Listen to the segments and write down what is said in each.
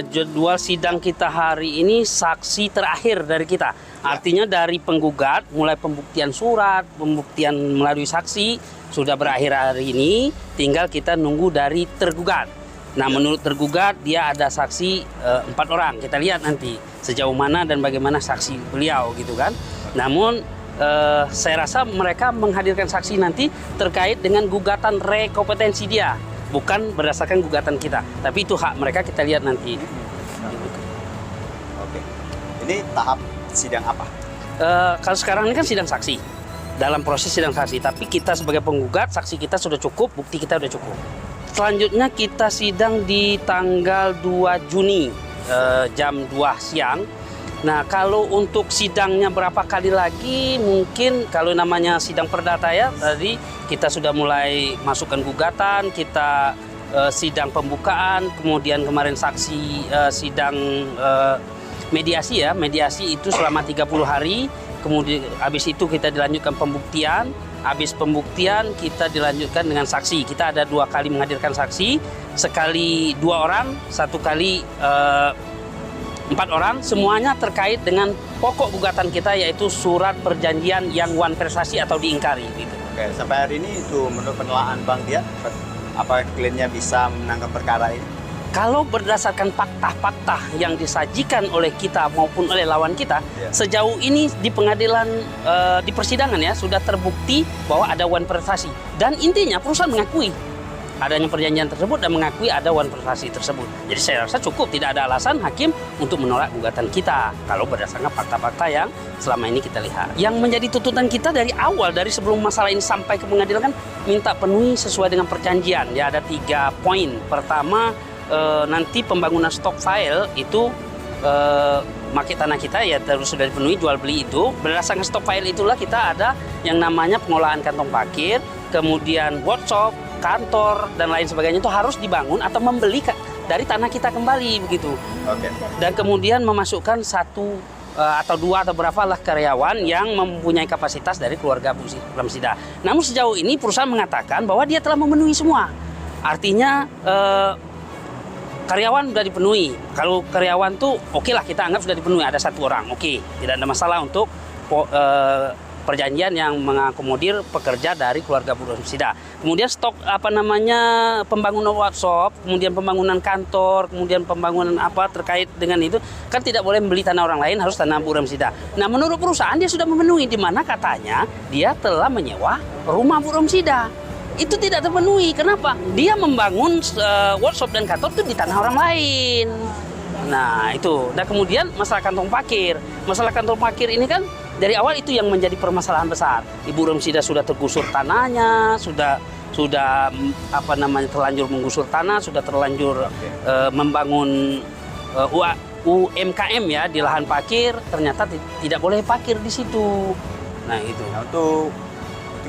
Jadwal sidang kita hari ini saksi terakhir dari kita. Artinya dari penggugat, mulai pembuktian surat, pembuktian melalui saksi, sudah berakhir hari ini. Tinggal kita nunggu dari tergugat. Nah, menurut tergugat, dia ada saksi 4 orang. Kita lihat nanti sejauh mana dan bagaimana saksi beliau gitu kan. Namun, saya rasa mereka menghadirkan saksi nanti terkait dengan gugatan rekompetensi dia. Bukan berdasarkan gugatan kita, tapi itu hak mereka, kita lihat nanti. Oke, ini tahap sidang apa? Kalau sekarang ini kan sidang saksi, dalam proses sidang saksi. Tapi kita sebagai penggugat, saksi kita sudah cukup, bukti kita sudah cukup. Selanjutnya kita sidang di tanggal 2 Juni, jam 2 siang. Nah, kalau untuk sidangnya berapa kali lagi, mungkin kalau namanya sidang perdata ya, tadi kita sudah mulai masukkan gugatan, kita sidang pembukaan, kemudian kemarin saksi sidang mediasi ya, mediasi itu selama 30 hari, kemudian habis itu kita dilanjutkan pembuktian, habis pembuktian kita dilanjutkan dengan saksi. Kita ada 2 kali menghadirkan saksi, sekali 2 orang, 1 kali 4 orang, semuanya terkait dengan pokok gugatan kita, yaitu surat perjanjian yang wan prestasi atau diingkari. Gitu. Oke, sampai hari ini itu menurut penelaahan Bang Dia, apa kliennya bisa menangkap perkara ini? Kalau berdasarkan fakta-fakta yang disajikan oleh kita maupun oleh lawan kita, sejauh ini di pengadilan, di persidangan ya, sudah terbukti bahwa ada wan prestasi. Dan intinya perusahaan mengakui adanya perjanjian tersebut dan mengakui ada wan prestasi tersebut. Jadi saya rasa cukup, tidak ada alasan hakim untuk menolak gugatan kita kalau berdasarkan fakta-fakta yang selama ini kita lihat. Yang menjadi tuntutan kita dari awal, dari sebelum masalah ini sampai ke pengadilan kan minta penuhi sesuai dengan perjanjian. Ya, ada 3 poin. Pertama, nanti pembangunan stok file itu market tanah kita ya terus sudah dipenuhi, jual beli itu. Berdasarkan stok file itulah kita ada yang namanya pengolahan kantong parkir, kemudian workshop, kantor dan lain sebagainya itu harus dibangun atau membeli dari tanah kita kembali begitu. Oke. Dan kemudian memasukkan 1 atau 2 atau berapa lah karyawan yang mempunyai kapasitas dari keluarga Buramsida. Namun sejauh ini perusahaan mengatakan bahwa dia telah memenuhi semua. Artinya karyawan sudah dipenuhi. Kalau karyawan tuh oke lah, kita anggap sudah dipenuhi, ada 1 orang. Oke, tidak ada masalah untuk perjanjian yang mengakomodir pekerja dari keluarga Buramsida. Kemudian stok pembangunan workshop, kemudian pembangunan kantor, kemudian pembangunan apa terkait dengan itu kan tidak boleh membeli tanah orang lain, harus tanah Buramsida. Nah, menurut perusahaan dia sudah memenuhi, di mana katanya dia telah menyewa rumah Buramsida. Itu tidak terpenuhi. Kenapa? Dia membangun workshop dan kantor itu di tanah orang lain. Nah, itu. Dan kemudian masalah kantong parkir. Masalah kantong parkir ini kan dari awal itu yang menjadi permasalahan besar. Ibu Buramsida sudah tergusur tanahnya, sudah terlanjur menggusur tanah, sudah terlanjur membangun UMKM ya di lahan parkir, ternyata tidak boleh parkir di situ. Nah, itu. Nah, itu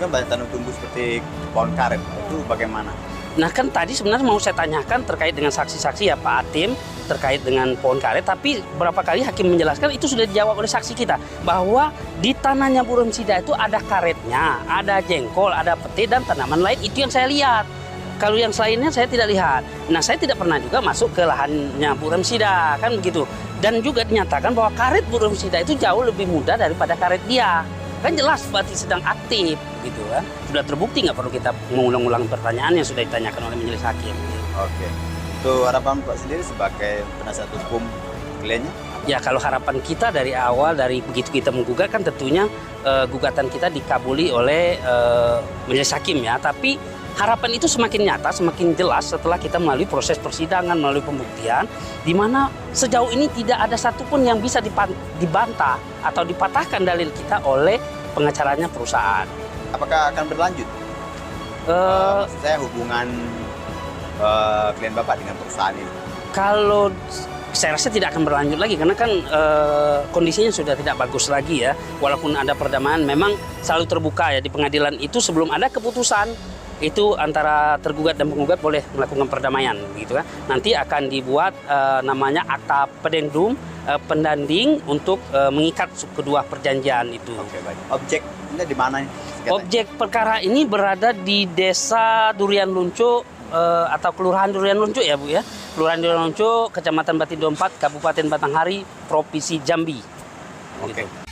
kan banyak tanah tumbuh seperti pohon karet, itu bagaimana? Nah, kan tadi sebenarnya mau saya tanyakan terkait dengan saksi-saksi ya Pak Atim, terkait dengan pohon karet, tapi berapa kali hakim menjelaskan itu sudah dijawab oleh saksi kita bahwa di tanahnya Buramsida itu ada karetnya, ada jengkol, ada pete dan tanaman lain, itu yang saya lihat. Kalau yang selainnya saya tidak lihat. Nah, saya tidak pernah juga masuk ke lahannya Buramsida, kan begitu. Dan juga dinyatakan bahwa karet Buramsida itu jauh lebih mudah daripada karet dia. Kan jelas berarti sedang aktif gitu kan. Sudah terbukti, nggak perlu kita mengulang-ulang pertanyaan yang sudah ditanyakan oleh majelis hakim. Oke. Itu harapan Pak sendiri sebagai penasihat hukum kliennya? Ya, kalau harapan kita dari awal, dari begitu kita menggugat kan tentunya gugatan kita dikabuli oleh majelis hakim ya. Tapi harapan itu semakin nyata, semakin jelas setelah kita melalui proses persidangan, melalui pembuktian, di mana sejauh ini tidak ada satupun yang bisa dibantah atau dipatahkan dalil kita oleh pengacaranya perusahaan. Apakah akan berlanjut? Maksud saya hubungan klien Bapak dengan perusahaan ini? Kalau saya rasa tidak akan berlanjut lagi karena kan kondisinya sudah tidak bagus lagi ya. Walaupun ada perdamaian, memang selalu terbuka ya di pengadilan itu sebelum ada keputusan itu antara tergugat dan penggugat boleh melakukan perdamaian gitu kan. Nanti akan dibuat namanya akta pedendum pendanding untuk mengikat kedua perjanjian itu. Oke, baik. Objeknya di mana? Objek perkara ini berada di Desa Durian Lunco, atau Kelurahan Durian Luncuk ya Bu ya. Kelurahan Durian Luncuk, Kecamatan Batindo 4, Kabupaten Batanghari, Provinsi Jambi. Oke. Gitu.